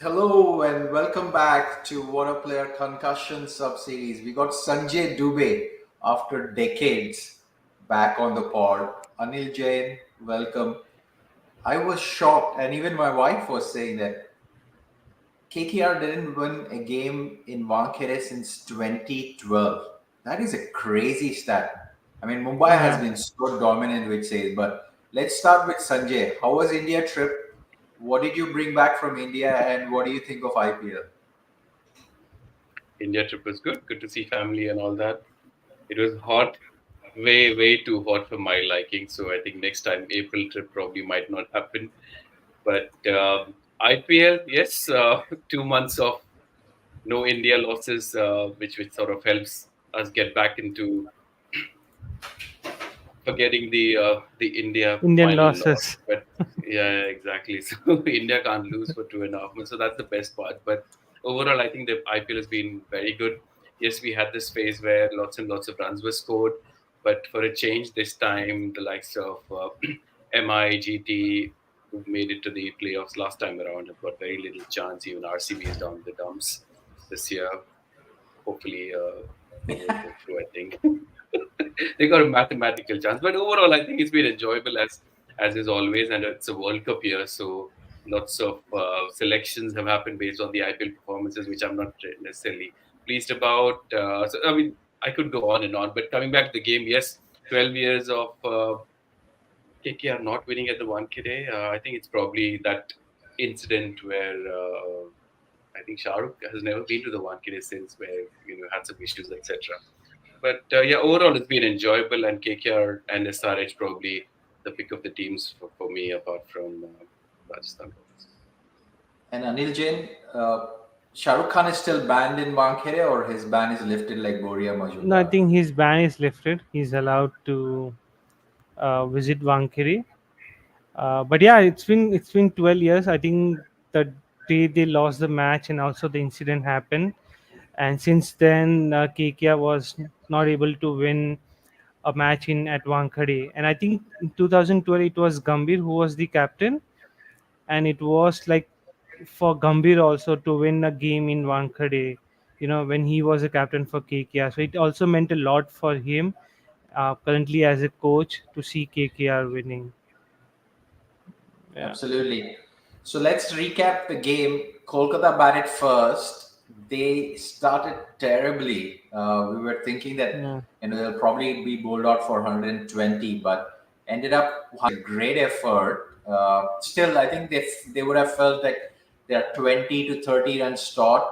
Hello and welcome back to Water Player Concussion Sub-Series. We got Sanjay Dubey after decades back on the pod. Anil Jain, welcome. I was shocked, and even my wife was saying that KKR didn't win a game in Wankhede since 2012. That is a crazy stat. I mean, Mumbai has Yeah, been so dominant, which says, but let's start with Sanjay. How was India trip? What did you bring back from India, and what do you think of IPL? India trip was good. Good to see family and all that. It was hot, way too hot for my liking. So I think next time April trip probably might not happen. But IPL, yes, 2 months of no India losses, which sort of helps us get back into forgetting the India Indian final loss. losses. But yeah, exactly. So India can't lose for 2.5 months. So that's the best part. But overall, I think the IPL has been very good. Yes, we had this phase where lots and lots of runs were scored, but for a change this time, the likes of MI, who made it to the playoffs last time around, have got very little chance. Even RCB is down the dumps this year. Hopefully, they won't go through. I think they got a mathematical chance. But overall, I think it's been enjoyable as is always, and it's a World Cup year, so lots of selections have happened based on the IPL performances, which I'm not necessarily pleased about. So I mean, I could go on and on, but coming back to the game, yes, 12 years of KKR not winning at the Wankhede. I think it's probably that incident where. I think Shahrukh has never been to the Wankhede since, where had some issues, etc. But yeah, overall it's been enjoyable, and KKR and SRH probably the pick of the teams for me, apart from Rajasthan Royals. And Anil Jain, Shah Rukh Khan is still banned in Wankhede or his ban is lifted like Boria No, I Majumdar? think his ban is lifted. He's allowed to visit Wankhede. But yeah, it's been 12 years. I think the day they lost the match and also the incident happened, and since then KKR was not able to win a match in at Wankhede. And I think in 2012 it was Gambhir who was the captain, and it was like for Gambhir also to win a game in Wankhede, when he was a captain for KKR. So it also meant a lot for him, currently as a coach, to see KKR winning. Yeah. Absolutely. So let's recap the game. Kolkata batted first. They started terribly. We were thinking that Yeah. they'll probably be bowled out for 120, but ended up a great effort. Still, I think they would have felt like they're 20 to 30 runs short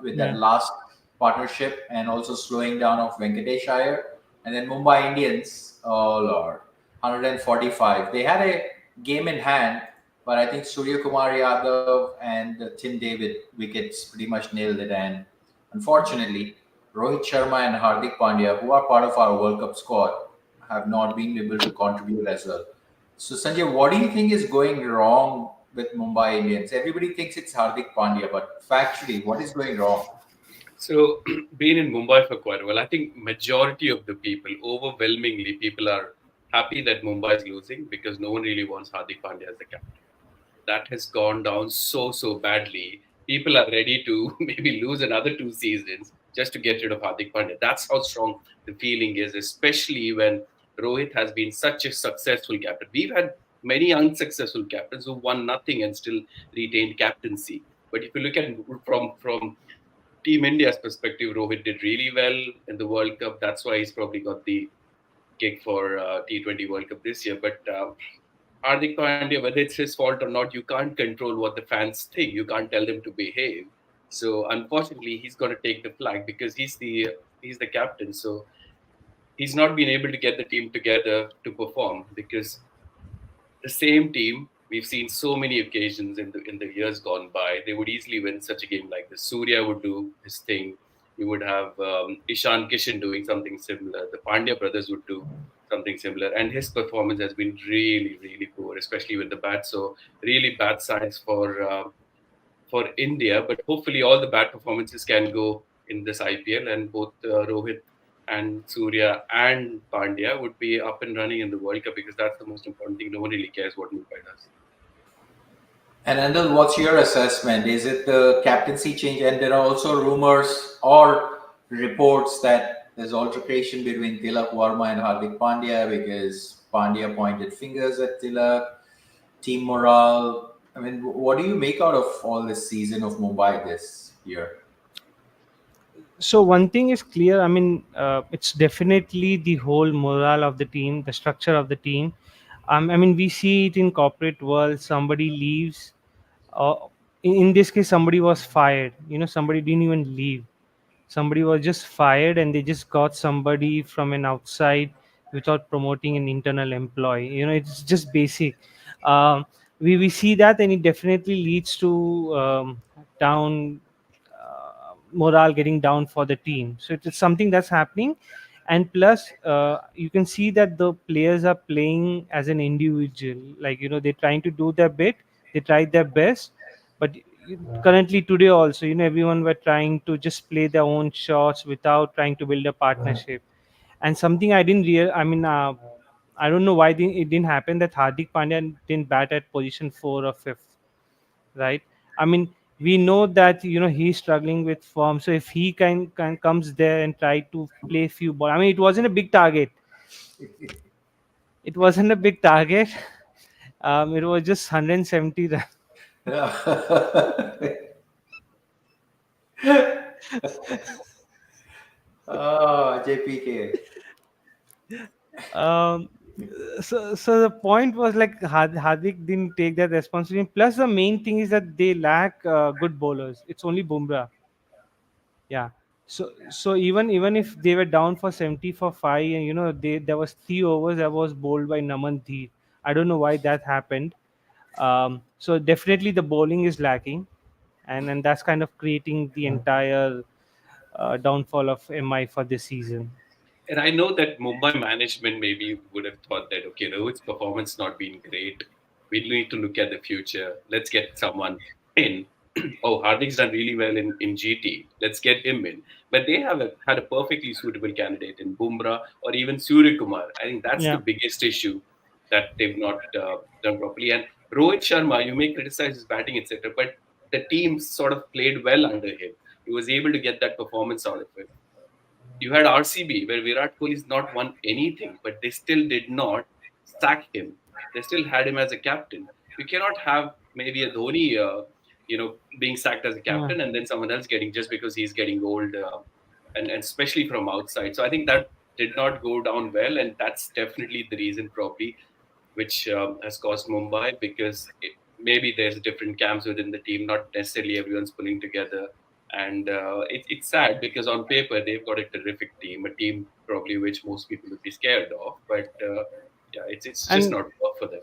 with that Yeah. last partnership and also slowing down of Venkatesh Iyer. And then Mumbai Indians, oh Lord, 145. They had a game in hand, but I think Surya Kumar Yadav and Tim David wickets pretty much nailed it. And unfortunately, Rohit Sharma and Hardik Pandya, who are part of our World Cup squad, have not been able to contribute as well. So, Sanjay, what do you think is going wrong with Mumbai Indians? Everybody thinks it's Hardik Pandya, but factually, what is going wrong? So, being in Mumbai for quite a while, I think majority of the people, overwhelmingly, people are happy that Mumbai is losing because no one really wants Hardik Pandya as the captain. That has gone down so badly. People are ready to maybe lose another 2 seasons just to get rid of Hardik Pandya. That's how strong the feeling is, especially when Rohit has been such a successful captain. We've had many unsuccessful captains who won nothing and still retained captaincy. But if you look at it from Team India's perspective, Rohit did really well in the World Cup. That's why he's probably got the gig for T20 World Cup this year. But Hardik Pandya, whether it's his fault or not, you can't control what the fans think. You can't tell them to behave. So unfortunately, he's going to take the flag because he's the captain. So he's not been able to get the team together to perform because the same team we've seen so many occasions in the years gone by. They would easily win such a game like this. Surya would do his thing. You would have Ishan Kishan doing something similar. The Pandya brothers would do something similar, and his performance has been really poor, especially with the bat. So really bad signs for India. But hopefully, all the bad performances can go in this IPL, and both Rohit and Surya and Pandya would be up and running in the World Cup because that's the most important thing. No one really cares what Mumbai does. And Anil, what's your assessment? Is it the captaincy change? And there are also rumors or reports that there's altercation between Tilak Varma and Hardik Pandya because Pandya pointed fingers at Tilak, team morale. I mean, what do you make out of all this season of Mumbai this year? So one thing is clear. I mean, it's definitely the whole morale of the team, the structure of the team. I mean, we see it in corporate world. Somebody leaves. In this case, somebody was fired. Somebody didn't even leave. Somebody was just fired, and they just got somebody from an outside without promoting an internal employee. It's just basic. Um, we see that, and it definitely leads to down morale getting down for the team. So it's something that's happening, and plus you can see that the players are playing as an individual. Like they're trying to do their bit, they tried their best, but currently today also, everyone were trying to just play their own shots without trying to build a partnership. And something I didn't real I mean I don't know why it didn't happen that Hardik Pandya didn't bat at position 4 or 5th, right? I mean, we know that he's struggling with form. So if he can comes there and try to play few ball, I mean, it wasn't a big target. It wasn't a big target. It was just 170 runs. Oh, JPK. Um, so the point was like Hardik didn't take that responsibility. Plus, the main thing is that they lack good bowlers. It's only Bumrah. Yeah. So even if they were down for 70 for 5, and there was 3 overs that was bowled by Naman Dheer. I don't know why that happened. So definitely the bowling is lacking, and that's kind of creating the entire downfall of MI for this season. And I know that Mumbai management maybe would have thought that, okay, Rohit's performance not been great. We need to look at the future. Let's get someone in. Oh, Hardik's done really well in GT. Let's get him in. But they have had a perfectly suitable candidate in Bumrah or even Surya Kumar. I think that's the Yeah. biggest issue that they've not done properly. And Rohit Sharma, you may criticize his batting, etc., but the team sort of played well under him. He was able to get that performance out of it. You had RCB where Virat Kohli's not won anything, but they still did not sack him. They still had him as a captain. You cannot have maybe a Dhoni, being sacked as a Yeah. captain and then someone else getting just because he's getting old, and especially from outside. So I think that did not go down well, and that's definitely the reason probably which has caused Mumbai because maybe there's different camps within the team, not necessarily everyone's pulling together. And it's sad because on paper they've got a terrific team, a team probably which most people would be scared of, but yeah, it's just and not work for them.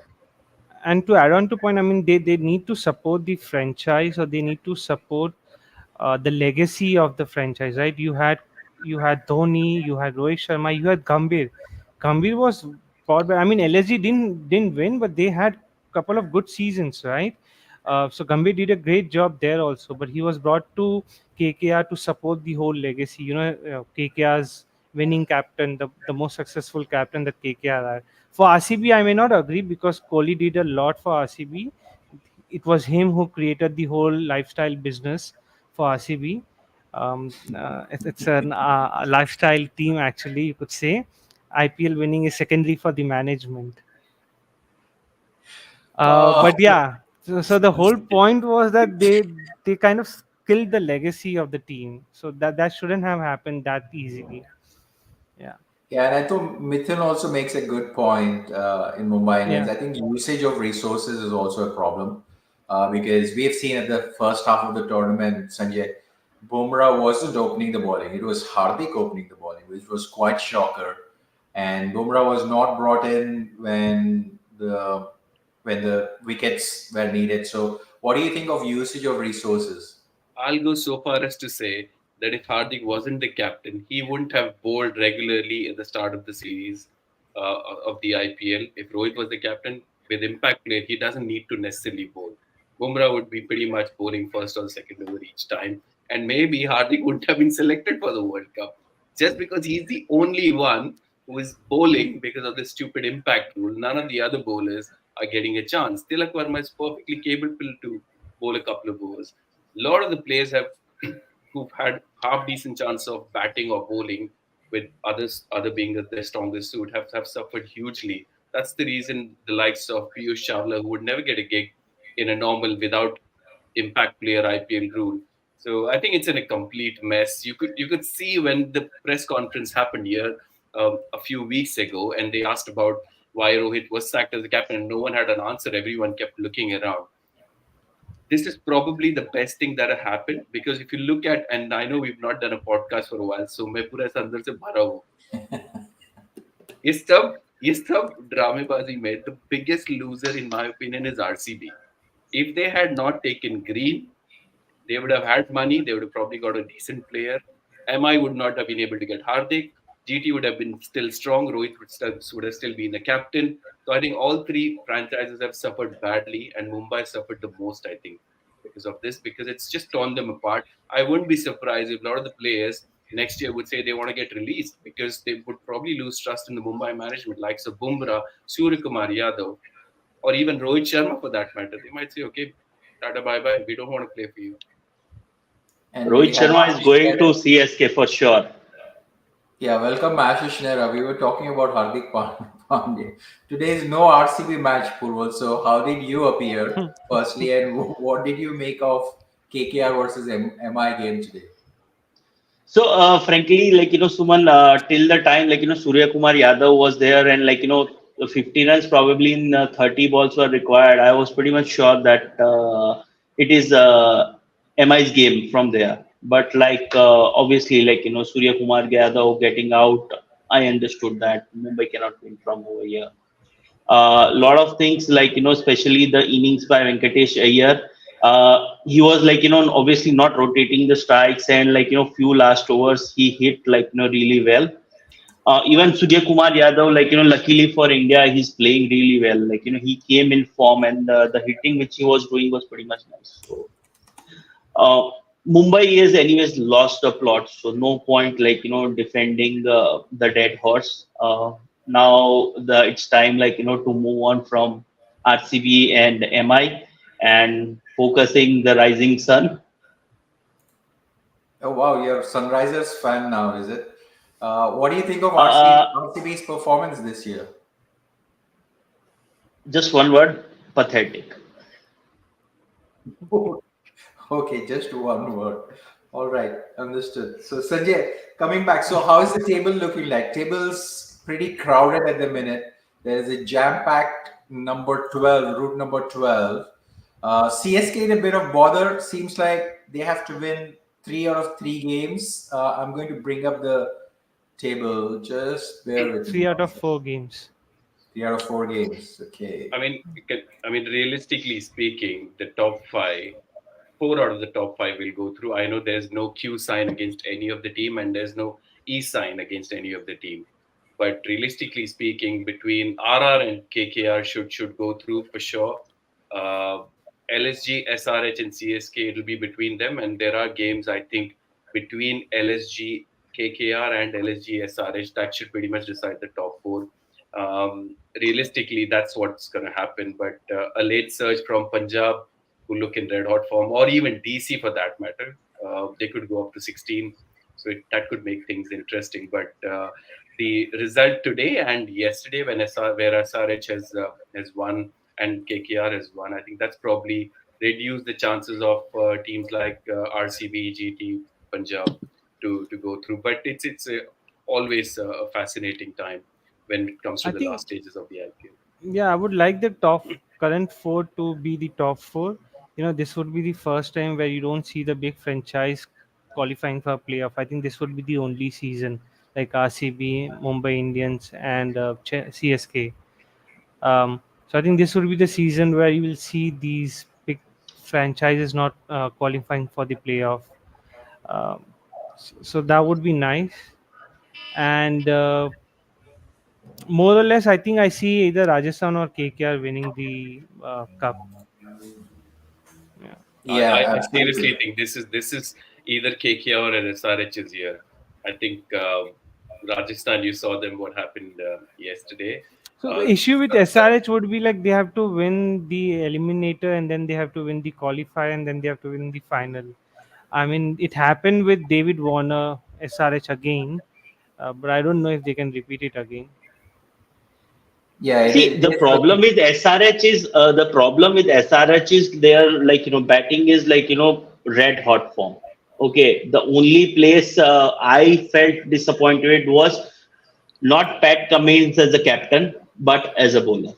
and to add on to point, I mean, they need to support the franchise, or they need to support the legacy of the franchise, right? You had Dhoni, you had Rohit Sharma, you had Gambhir. Gambhir was powered by. I mean, LSG didn't win, but they had couple of good seasons, right? So Gambhir did a great job there also, but he was brought to KKR to support the whole legacy. KKR's winning captain, the most successful captain that KKR had. For RCB, I may not agree because Kohli did a lot for RCB. It was him who created the whole lifestyle business for RCB. It's a lifestyle team, actually, you could say. IPL winning is secondary for the management. Oh, But yeah, so the whole point was that they kind of killed the legacy of the team. So that shouldn't have happened that easily. Yeah, yeah, and I think Mithun also makes a good point in Mumbai Indians. yeah, I think usage of resources is also a problem because we have seen at the first half of the tournament, Sanjay, Bumrah wasn't opening the bowling. It was Hardik opening the bowling, which was quite shocker. And Bumrah was not brought in when the wickets were needed. So, what do you think of usage of resources? I'll go so far as to say that if Hardik wasn't the captain, he wouldn't have bowled regularly at the start of the series of the IPL. If Rohit was the captain, with impact player, he doesn't need to necessarily bowl. Bumrah would be pretty much bowling first or second over each time. And maybe Hardik wouldn't have been selected for the World Cup just because he's the only one who is bowling because of the stupid impact rule. None of the other bowlers are getting a chance. Tilak Verma is perfectly capable to bowl a couple of overs. A lot of the players have who've had half decent chance of batting or bowling, with other being their strongest suit, have suffered hugely. That's the reason the likes of Piyush Chawla, who would never get a gig in a normal without impact player IPL rule. So I think it's in a complete mess. You could see when the press conference happened here a few weeks ago, and they asked about why Rohit was sacked as the captain, and no one had an answer. Everyone kept looking around. This is probably the best thing that happened, because if you look at, and I know we've not done a podcast for a while, so मैं पूरा ऐसे अंदर से भरा हूँ. ये सब ड्रामेबाजी में the biggest loser in my opinion is RCB. If they had not taken Green, they would have had money. They would have probably got a decent player. MI would not have been able to get Hardik. GT would have been still strong. Rohit would have still been the captain. So I think all three franchises have suffered badly, and Mumbai suffered the most, I think, because of this, because it's just torn them apart. I wouldn't be surprised if a lot of the players next year would say they want to get released, because they would probably lose trust in the Mumbai management, like Bumrah, Surya Kumar Yadav, or even Rohit Sharma for that matter. They might say, okay, Tata bye bye, we don't want to play for you. And we Rohit have Sharma is Ashish going to Nehra. CSK for sure. Yeah, welcome Ashish Nehra. We were talking about Hardik Pandya. Today is no RCB match, Purval. So how did you appear, firstly, and what did you make of KKR versus MI game today? So, frankly, Suman, till the time, Surya Kumar Yadav was there, and, the 50 runs probably in 30 balls were required, I was pretty much sure that it is MI's game from there. But, obviously, Surya Kumar Yadav getting out, I understood that Mumbai cannot win from over here. A lot of things, especially the innings by Venkatesh Iyer. He was obviously not rotating the strikes, and few last overs he hit really well. Even Surya Kumar Yadav, luckily for India, he's playing really well. He came in form, and the hitting which he was doing was pretty much nice. So uh, Mumbai is anyways lost the plot, so no point defending the dead horse. Now it's time to move on from RCB and MI and focusing the rising sun. Oh wow, you're a Sunrisers fan now, is it? What do you think of Uh, RCB's performance this year? just one word: pathetic. Okay, just one word. All right, understood. So Sanjay, coming back. So how is the table looking like? Table's pretty crowded at the minute. There is a jam-packed number 12, route number 12. CSK in a bit of bother. Seems like they have to win 3 out of 3 games. I'm going to bring up the table. Just bear with me. 3 out of 4 games. 3 out of 4 games. Okay. Realistically speaking, the top five, 4 out of the top five will go through. I know there's no Q sign against any of the team, and there's no E sign against any of the team. But realistically speaking, between RR and KKR should go through for sure. Uh, LSG, SRH, and CSK, it'll be between them, and there are games I think between LSG, KKR, and LSG, SRH that should pretty much decide the top four. Realistically, that's what's going to happen. But a late surge from Punjab, who look in red hot form, or even DC for that matter, they could go up to 16. So that could make things interesting. But the result today and yesterday, where SRH has won and KKR has won, I think that's probably reduced the chances of teams like RCB, GT, Punjab to go through. But always a fascinating time when it comes to I the think, last stages of the IPL. yeah, I would like the top current four to be the top four. This would be the first time where you don't see the big franchise qualifying for a playoff. I think this would be the only season, like RCB, Mumbai Indians, and CSK. So I think this would be the season where you will see these big franchises not qualifying for the playoff. Um, so that would be nice. And more or less, I think I see either Rajasthan or KKR winning the cup. Yeah. Yeah, I seriously absolutely. think this is either KKR or SRH's year. I think Rajasthan, you saw them what happened yesterday. So the issue with SRH would be like they have to win the eliminator and then they have to win the qualifier and then they have to win the final. I mean, it happened with David Warner SRH again, but I don't know if they can repeat it again. Yeah, See, it the is. problem with SRH is their batting is red hot form. Okay, the only place I felt disappointed was not Pat Cummins as a captain, but as a bowler.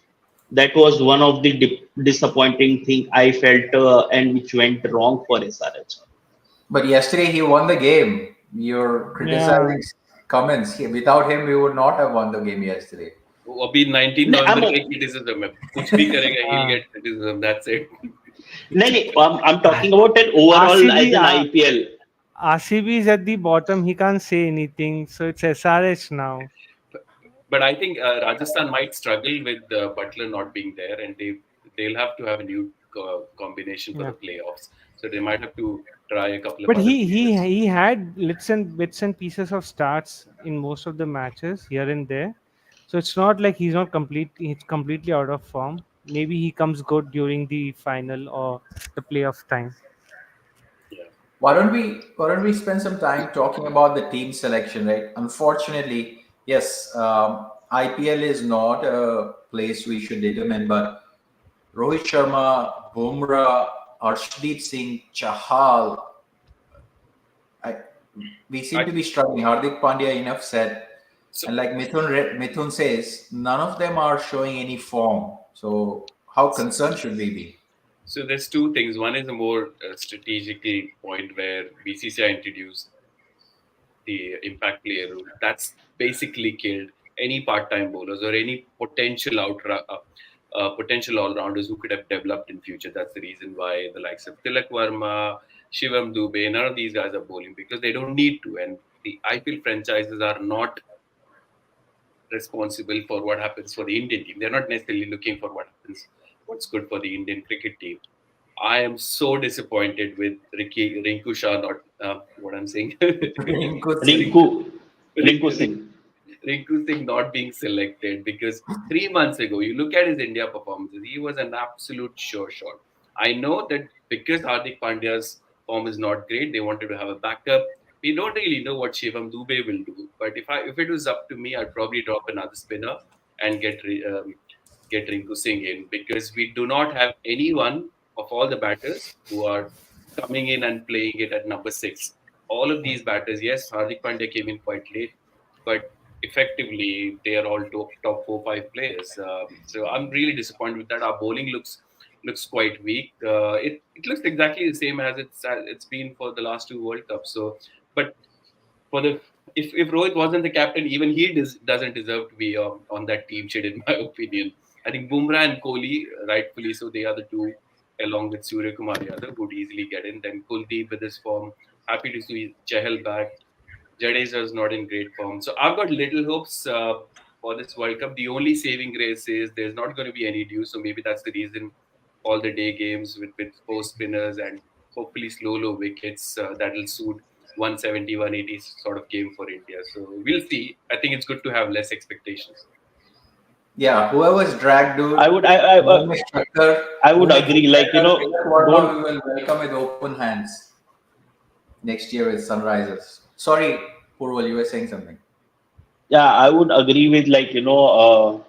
That was one of the disappointing thing I felt, and which went wrong for SRH. But yesterday he won the game. You're Yeah. criticizing Cummins. Without him, we would not have won the game yesterday. वो अभी 19 नहीं, नवंबर I'm, के criticism है कुछ भी करेगा he'll हाँ. get criticism, that's it. I'm talking about an overall as RCB, an IPL. RCB is at the bottom. He can't say anything, so it's SRH now. But I think Rajasthan might struggle with Butler not being there, and they'll have to have a new combination for Yeah. the playoffs. So they might have to try a couple of But other he players. he he had bits and pieces of starts in most of the matches here and there. So it's not like he's not complete. He's completely out of form. Maybe he comes good during the final or the playoff time. Yeah. Why don't we spend some time talking about the team selection, right? Unfortunately, yes, IPL is not a place we should determine, but Rohit Sharma, Bumrah, Arshdeep Singh, Chahal, I, we seem to be struggling. Hardik Pandya, enough said. So, And like Mithun says, none of them are showing any form. So how concerned should we be? so there's two things. One is a more strategical point where BCCI introduced the impact player rule. That's basically killed any part-time bowlers or any potential all-rounders who could have developed in future. That's the reason why the likes of Tilak Verma, Shivam Dubey, none of these guys are bowling because they don't need to. And the IPL franchises are not responsible for what happens for the Indian team. They're not necessarily looking for what's good for the Indian cricket team. I am so disappointed with Rinku Shah not what I'm saying. Good thing. Rinku Singh. Rinku Singh not being selected because 3 months ago, you look at his India performances, he was an absolute sure shot. I know that because Hardik Pandya's form is not great, they wanted to have a backup. We don't really know what Shivam Dubey will do, but if it was up to me, I'd probably drop another spinner and get Rinku Singh in because we do not have anyone of all the batters who are coming in and playing it at number 6. All of these batters, yes, Hardik Pandya came in quite late, but effectively they are all top 4-5 players. So I'm really disappointed with that. Our bowling looks quite weak. It looks exactly the same as it's been for the last 2 World Cups. So, but for the if Rohit wasn't the captain, even he doesn't deserve to be on that team sheet, in my opinion. I think Bumrah and Kohli, rightfully so, they are the two, along with Surya Kumar Yadav, would easily get in. Then Kuldeep with his form, happy to see Chahal back. Jadeja is not in great form. So I've got little hopes for this World Cup. The only saving grace is there's not going to be any dew. So maybe that's the reason all the day games with post spinners and hopefully low wickets that'll suit 170, 180 sort of game for India. So we'll see. I think it's good to have less expectations. Yeah, whoever's dragged, dude. I would agree. We will welcome with open hands next year with Sunrisers. Sorry, Purval, you were saying something. Yeah, I would agree with Mr.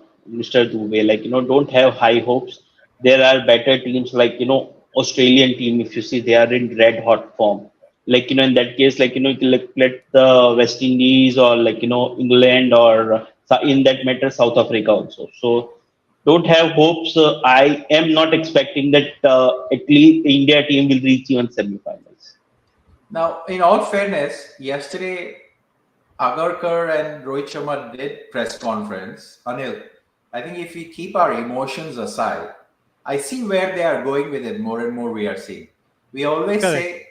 Dubey. Don't have high hopes. There are better teams Australian team. If you see, they are in red hot form. In that case, let the West Indies or England or in that matter South Africa also. So don't have hopes. I am not expecting that at least India team will reach even semi-finals. Now, in all fairness, yesterday Agarkar and Rohit Sharma did press conference. Anil, I think if we keep our emotions aside, I see where they are going with it more and more we are seeing. We always Correct. say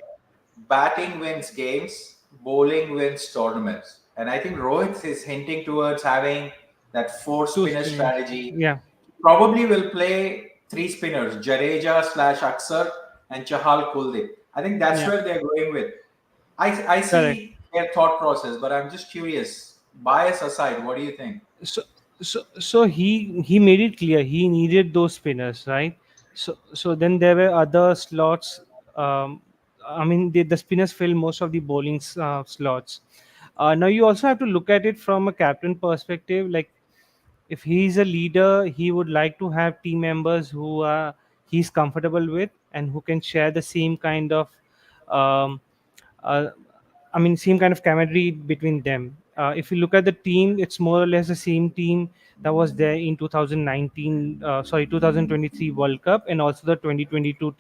batting wins games, bowling wins tournaments. And I think Rohit is hinting towards having that 4 spinner spinners. strategy. Yeah. Probably will play 3 spinners, Jadeja / Aksar and Chahal Kuldeep. I think that's Yeah. where they're going with. I see Correct. their thought process, but I'm just curious. Bias aside, what do you think? So he made it clear he needed those spinners, right? So then there were other slots. um, I mean, the spinners fill most of the bowling slots. Now you also have to look at it from a captain perspective. Like, if he's a leader, he would like to have team members who are he's comfortable with and who can share the same kind of um, uh, I mean, same kind of camaraderie between them. If you look at the team, it's more or less the same team that was there in 2019, 2023 World Cup, and also the 2022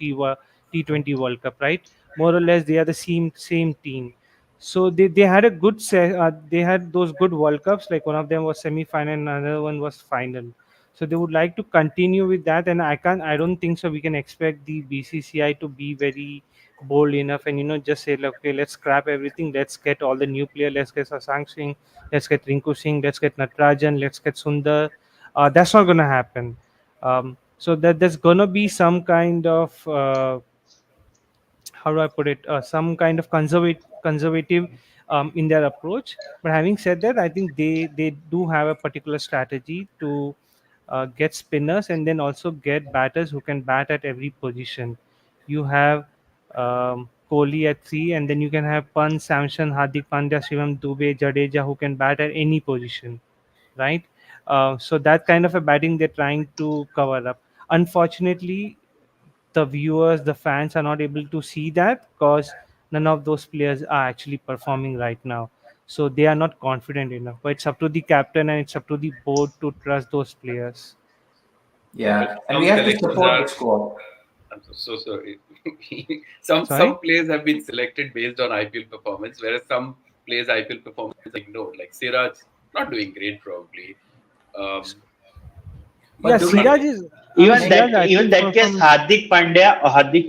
T20 World Cup, right? More or less, they are the same team. So they had a they had those good World Cups. Like, one of them was semi final, and another one was final. So they would like to continue with that, and I don't think so. We can expect the BCCI to be very bold enough and just say, like, okay, let's scrap everything, let's get all the new player, let's get Sasank Singh, let's get Rinku Singh, let's get Natarajan, let's get Sundar. That's not going to happen. So that there's going to be some kind of how do I put it, some kind of conservative in their approach. But having said that, I think they do have a particular strategy to get spinners and then also get batters who can bat at every position. You have Kohli at three, and then you can have Pant, Samson, Hardik Pandya, Shivam Dube, Jadeja, who can bat at any position, right? So that kind of a batting they're trying to cover up. Unfortunately, the viewers, the fans are not able to see that because none of those players are actually performing right now. So they are not confident enough. But it's up to the captain and it's up to the board to trust those players. But Yeah, and we some have to selections support the are. squad. I'm so sorry. Some Sorry? players have been selected based on IPL performance, whereas some players' IPL performance are ignored. Like Siraj, not doing great probably. Um, Yeah, But do we? Siraj is. I mean, Even Siraj that, IPL even that case, performance. Hardik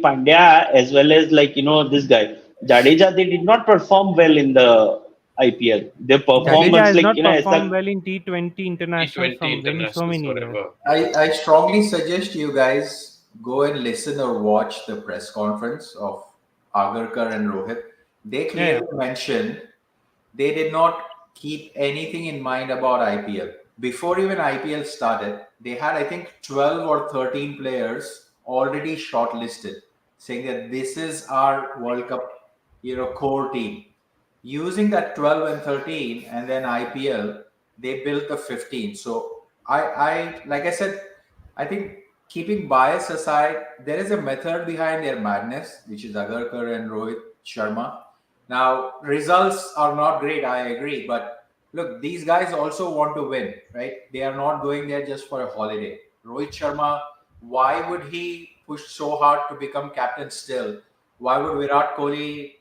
Pandya, as well as this guy Jadeja, they did not perform well in the IPL. Their Jadeja performance, has not as performed the well in T20 internationals T20 from so internationals, many years. whatever. I strongly suggest you guys go and listen or watch the press conference of Agarkar and Rohit. They Yeah, yeah. clearly mentioned they did not keep anything in mind about IPL. Before even IPL started, they had, I think, 12 or 13 players already shortlisted, saying that this is our World Cup, core team. Using that 12 and 13 and then IPL, they built the 15. So like I said, I think keeping bias aside, there is a method behind their madness, which is Agarkar and Rohit Sharma. Now, results are not great, I agree, but look, these guys also want to win, right? They are not going there just for a holiday. Rohit Sharma, why would he push so hard to become captain still? Why would Virat Kohli,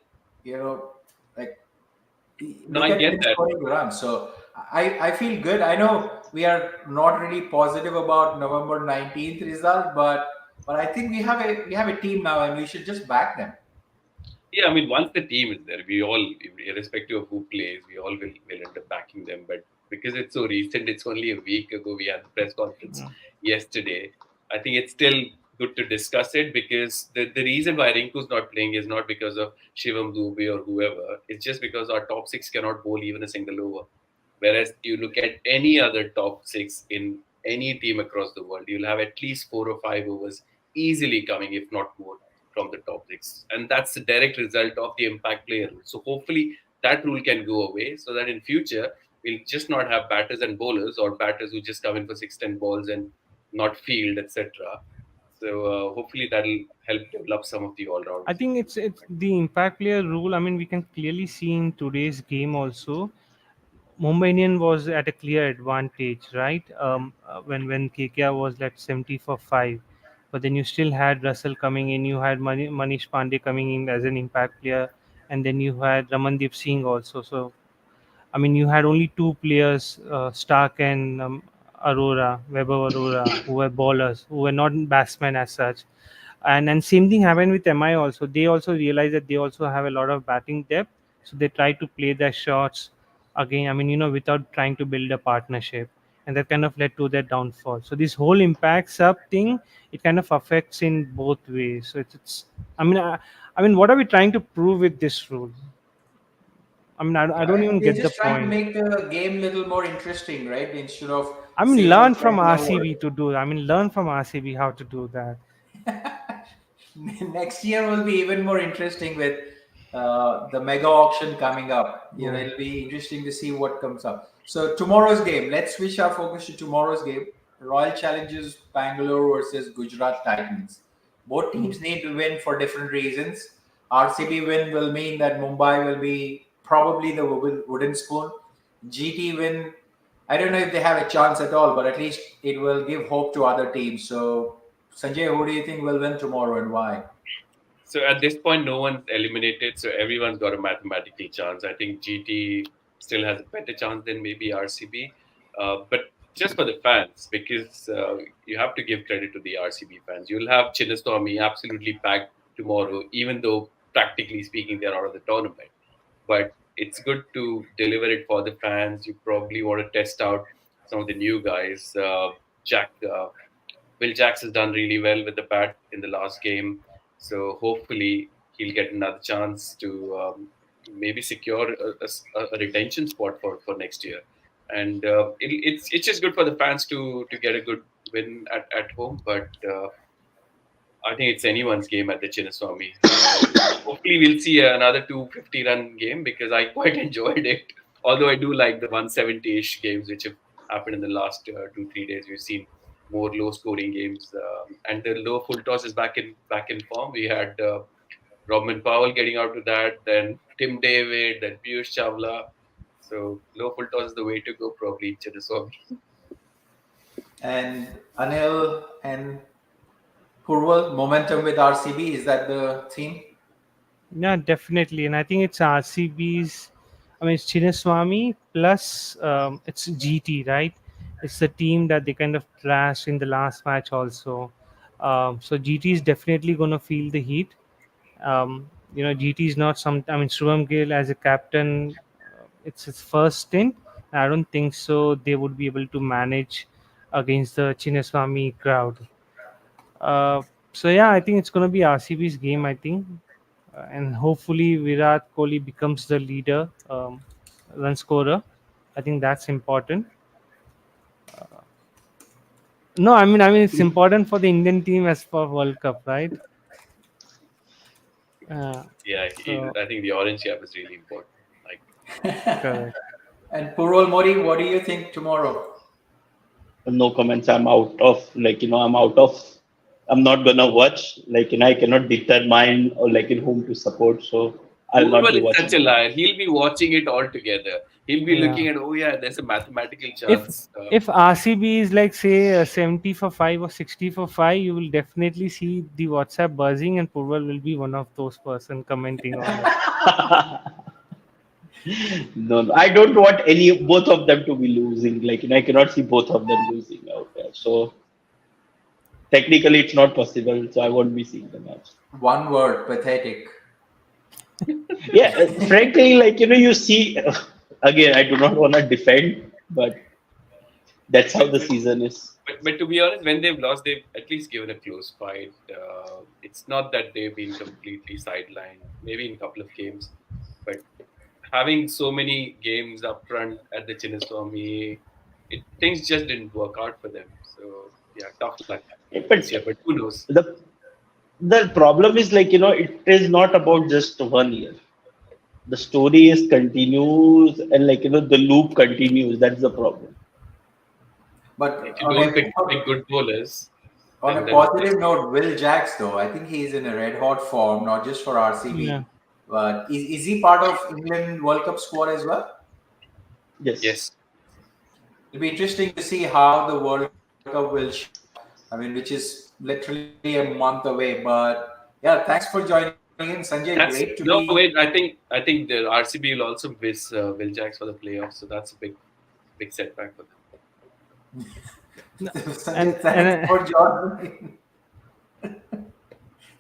like No, look I at get him that. scoring runs? So I feel good. I know we are not really positive about November 19th result, but I think we have a team now and we should just back them. Yeah, I mean, once the team is there, we all, irrespective of who plays, we all will end up backing them. But because it's so recent, it's only a week ago. We had the press conference yesterday. I think it's still good to discuss it because the reason why Rinku's not playing is not because of Shivam Dube or whoever. It's just because our top six cannot bowl even a single over. Whereas you look at any other top six in any team across the world, you'll have at least 4 or 5 overs easily coming, if not more, from the top six. And that's the direct result of the impact player rule. So hopefully that rule can go away so that in future we'll just not have batters and bowlers or batters who just come in for 6-10 balls and not field, etc. So hopefully that'll help develop some of the I all-rounders. think it's the impact player rule. I mean, we can clearly see in today's game also. Mumbai Indian was at a clear advantage, right? When KKR was like 70 for 5, but then you still had Russell coming in, you had Manish Pandey coming in as an impact player, and then you had Ramandeep Singh also. So I mean, you had only two players, Stark and Weber Aurora, who were bowlers, who were not batsmen as such. And same thing happened with MI also. They also realized that they also have a lot of batting depth, so they try to play their shots again. I mean, without trying to build a partnership, and that kind of led to their downfall. So this whole impact sub thing, it kind of affects in both ways. So it's I mean, what are we trying to prove with this rule? I mean, I don't Right? even They're get the just trying to point. make the game a little more interesting, right? Instead of I mean, saying learn from regular word. RCB to do. I mean, learn from RCB how to do that. Next year will be even more interesting with the mega auction coming up. Yeah. It'll be interesting to see what comes up. So tomorrow's game, let's switch our focus to tomorrow's game. Royal Challengers Bangalore versus Gujarat Titans. Both teams need to win for different reasons. RCB win will mean that Mumbai will be probably the wooden spoon. GT win, I don't know if they have a chance at all, but at least it will give hope to other teams. So Sanjay, who do you think will win tomorrow and why? So at this point, no one's eliminated, so everyone's got a mathematical chance. I think GT still has a better chance than maybe RCB, but just for the fans, because you have to give credit to the RCB fans. You'll have Chinnaswamy absolutely packed tomorrow, even though practically speaking they're out of the tournament. But it's good to deliver it for the fans. You probably want to test out some of the new guys. Jack Will Jacks has done really well with the bat in the last game, so hopefully he'll get another chance to maybe secure a retention spot for next year. And it's just good for the fans to get a good win at home, but I think it's anyone's game at the Chinnaswamy. Hopefully, we'll see another 250-run game because I quite enjoyed it. Although I do like the 170-ish games which have happened in the last 2-3 days. We've seen more low-scoring games, and the low full toss is back in form. We had Robin Powell getting out to that, then Tim David, then Piyush Chawla. So low full toss is the way to go, probably Chinnaswamy. And Anil and Purval, momentum with RCB, is that the theme? Yeah, definitely. And I think it's RCB's, I mean, it's Chinnaswamy plus it's GT, right? It's the team that they kind of trashed in the last match also. So GT is definitely going to feel the heat. GT is not some, I mean, Shubham Gill as a captain, it's his first stint. I don't think so they would be able to manage against the Chinnaswamy crowd. So yeah, I think it's going to be RCB's game, I think. And hopefully Virat Kohli becomes the leader, run scorer. I think that's important. No, I mean it's important for the Indian team as for World Cup, right? Uh, Yeah, so I think the orange cap is really important. Like, correct. And Purval Mori, what do you think tomorrow? No comments. I'm out of. I'm not gonna watch. I cannot determine or in whom to support. So I'll not be Purval is watching such a it. liar. He'll be watching it all together. He'll be Yeah. looking at, oh yeah, there's a mathematical If chance. if RCB is like say 70 for 5 or 60 for 5, you will definitely see the WhatsApp buzzing, and Purval will be one of those person commenting on it. No, I don't want both of them to be losing. I cannot see both of them losing out there. So technically, it's not possible. So I won't be seeing the match. One word, pathetic. Yeah, frankly, you see, again, I do not want to defend, but that's how the season is. But to be honest, when they've lost, they've at least given a close fight. It's not that they've been completely sidelined, maybe in a couple of games. But having so many games up front at the Chinnaswamy, things just didn't work out for them. So, yeah, tough luck But this year. But who knows? the problem is it is not about just 1 year. The story is continues and the loop continues. That's the problem. But If you don't pick good bowlers, on a then positive note, Will Jacks, though, I think he's in a red hot form, not just for RCB, Yeah. but is he part of England World Cup squad as well? yes. It'll be interesting to see how the World Cup will shape up. I mean, which is literally a month away. But yeah, thanks for joining in, Sanjay. That's Great to no be. wait. I think the RCB will also miss Will Jacks for the playoffs, so that's a big setback for them. Sanjay, thanks for joining.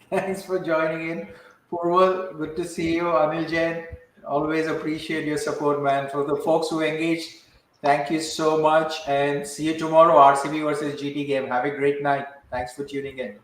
Thanks for joining in. Purval, good to see you. Anil Jain, always appreciate your support, man. For the folks who engaged, thank you so much. And see you tomorrow, RCB versus GT game. Have a great night. Thanks for tuning in.